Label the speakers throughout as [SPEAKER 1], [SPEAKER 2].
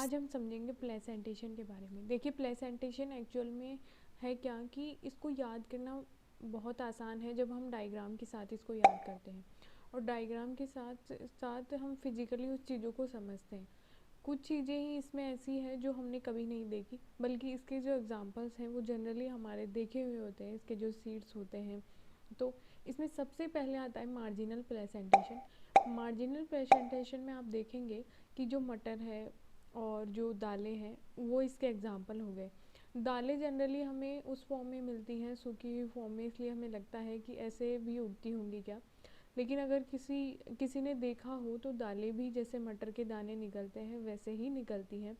[SPEAKER 1] आज हम समझेंगे प्लेसेंटेशन के बारे में। देखिए प्लेसेंटेशन एक्चुअल में है क्या कि इसको याद करना बहुत आसान है जब हम डायग्राम के साथ इसको याद करते हैं और डायग्राम के साथ साथ हम फिजिकली उस चीज़ों को समझते हैं। कुछ चीज़ें ही इसमें ऐसी हैं जो हमने कभी नहीं देखी, बल्कि इसके जो एग्जांपल्स हैं वो जनरली हमारे देखे हुए होते हैं, इसके जो सीड्स होते हैं। तो इसमें सबसे पहले आता है मार्जिनल प्लेसेंटेशन। मार्जिनल प्लेसेंटेशन में आप देखेंगे कि जो मटर है और जो दालें हैं वो इसके एग्जाम्पल हो गए। दालें जनरली हमें उस फॉर्म में मिलती हैं, सूखी हुई फॉर्म में, इसलिए हमें लगता है कि ऐसे भी उगती होंगी क्या। लेकिन अगर किसी किसी ने देखा हो तो दालें भी जैसे मटर के दाने निकलते हैं वैसे ही निकलती हैं।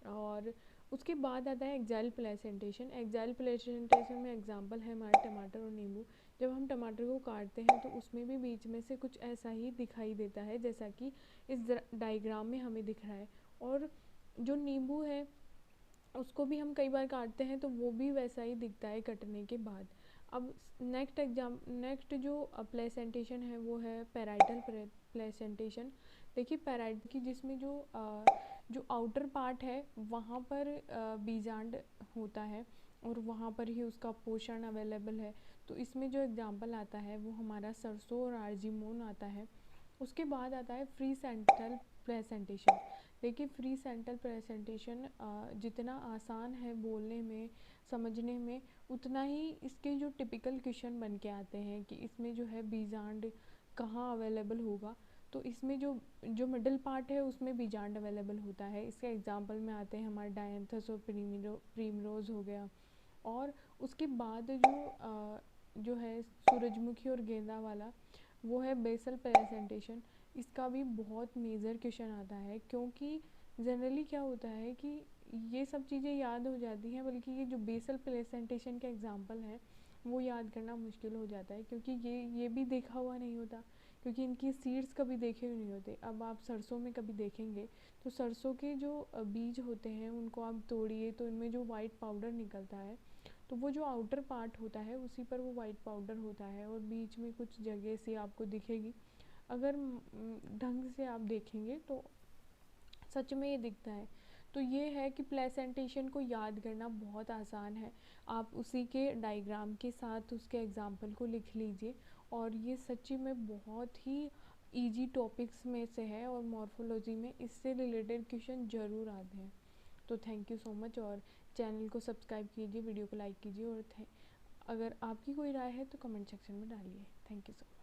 [SPEAKER 1] और उसके बाद आता है एक्जाइल प्लेसेंटेशन। एक्जाइल प्लेसेंटेशन में एग्जांपल है हमारे टमाटर और नींबू। जब हम टमाटर को काटते हैं तो उसमें भी बीच में से कुछ ऐसा ही दिखाई देता है जैसा कि इस डायग्राम में हमें दिख रहा है। और जो नींबू है उसको भी हम कई बार काटते हैं तो वो भी वैसा ही दिखता है कटने के बाद। अब नेक्स्ट जो प्लेसेंटेशन है वो है पैराइटल प्लेसेंटेशन। देखिए पैराइट की जिसमें जो आउटर पार्ट है वहाँ पर बीजांड होता है और वहाँ पर ही उसका पोषण अवेलेबल है। तो इसमें जो एग्जाम्पल आता है वो हमारा सरसों और आर्जीमोन आता है। उसके बाद आता है फ्री सेंट्रल प्रेजेंटेशन। देखिए फ्री सेंट्रल प्रेजेंटेशन जितना आसान है बोलने में, समझने में, उतना ही इसके जो टिपिकल क्वेश्चन बन के आते हैं कि इसमें जो है बीजांड कहाँ अवेलेबल होगा। तो इसमें जो जो मिडल पार्ट है उसमें बीजांड अवेलेबल होता है। इसके एग्जांपल में आते हैं हमारे डायंथस और प्रीमरोज हो गया। और उसके बाद जो है सूरजमुखी और गेंदा वाला वो है बेसल प्रेजेंटेशन। इसका भी बहुत मेजर क्वेश्चन आता है, क्योंकि जनरली क्या होता है कि ये सब चीज़ें याद हो जाती हैं, बल्कि ये जो बेसल प्रेजेंटेशन के एग्जांपल हैं वो याद करना मुश्किल हो जाता है, क्योंकि ये भी देखा हुआ नहीं होता, क्योंकि इनकी सीड्स कभी देखे हुए नहीं होते। अब आप सरसों में कभी देखेंगे तो सरसों के जो बीज होते हैं उनको आप तोड़िए तो इनमें जो वाइट पाउडर निकलता है तो वो जो आउटर पार्ट होता है उसी पर वो वाइट पाउडर होता है और बीच में कुछ जगह सी आपको दिखेगी। अगर ढंग से आप देखेंगे तो सच में ये दिखता है। तो ये है कि प्लेसेंटेशन को याद करना बहुत आसान है। आप उसी के डायग्राम के साथ उसके एग्जाम्पल को लिख लीजिए और ये सच्ची में बहुत ही इजी टॉपिक्स में से है और मॉर्फोलॉजी में इससे रिलेटेड क्वेश्चन ज़रूर आते हैं। तो थैंक यू सो मच, और चैनल को सब्सक्राइब कीजिए, वीडियो को लाइक कीजिए, और अगर आपकी कोई राय है तो कमेंट सेक्शन में डालिए। Thank you so much.